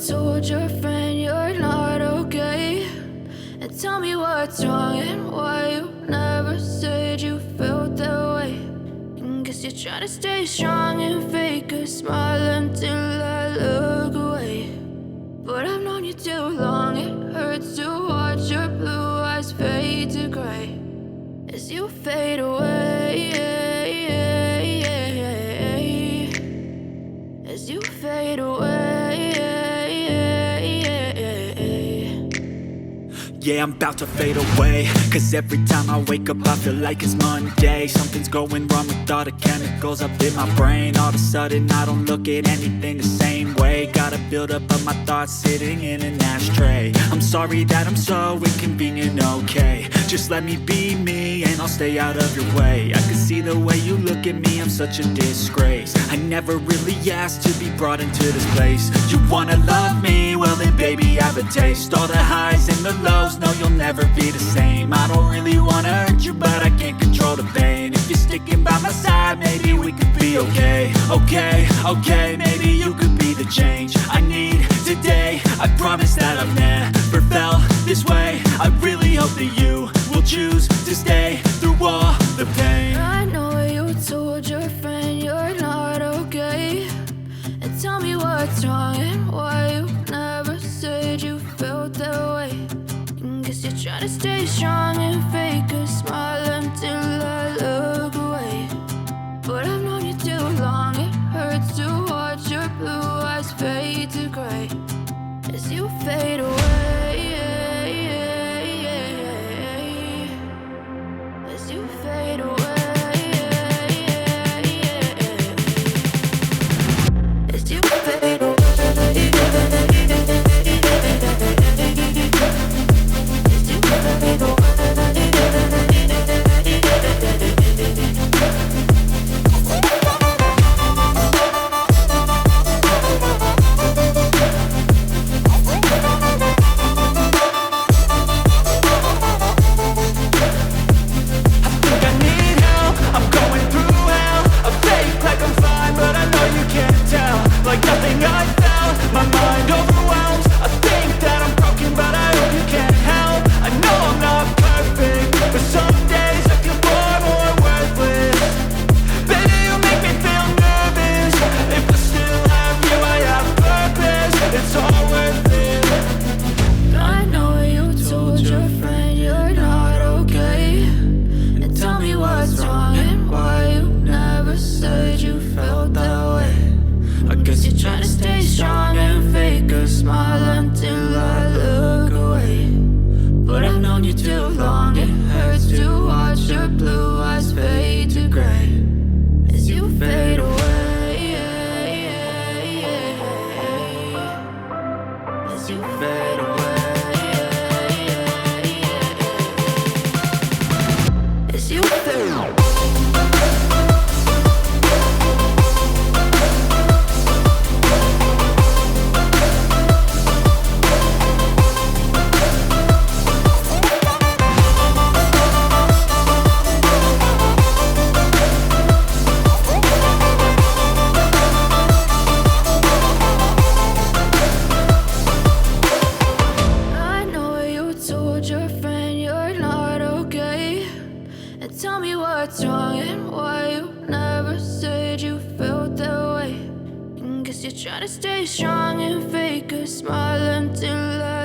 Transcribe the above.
told your friend you're not okay? And tell me what's wrong and why you never said you felt that way. And guess you're trying to stay strong and fake a smile until I look away. But I've known you too long, it hurts to watch your blue eyes fade to gray as you fade away, as you fade away. Yeah, I'm about to fade away, cause every time I wake up I feel like it's Monday. Something's going wrong with all the chemicals up in my brain. All of a sudden I don't look at anything the same way. Gotta build up of my thoughts sitting in an ashtray. I'm sorry that I'm so inconvenient, okay? Just let me be me and I'll stay out of your way. I can see the way you look at me, I'm such a disgrace. I never really asked to be brought into this place. You wanna love me? Well then baby I have a taste. All the highs and the lows, no you'll never be the same. I don't really wanna hurt you but I can't control the pain. If you're sticking by my side maybe we could be okay. Okay, maybe you could be the change I need today. I promise that I've never felt this way. I really hope that you will choose to stay through all the pain. I know you told your friend you're not okay. And tell me what's wrong and why you never said you felt that way. And guess you're trying to stay strong and fake a smile until I look away. But I've known you too long, it hurts to watch your blue eyes fade to gray as you fade away, as you fade away, as you fade away. Trying to stay strong and fake a smile until I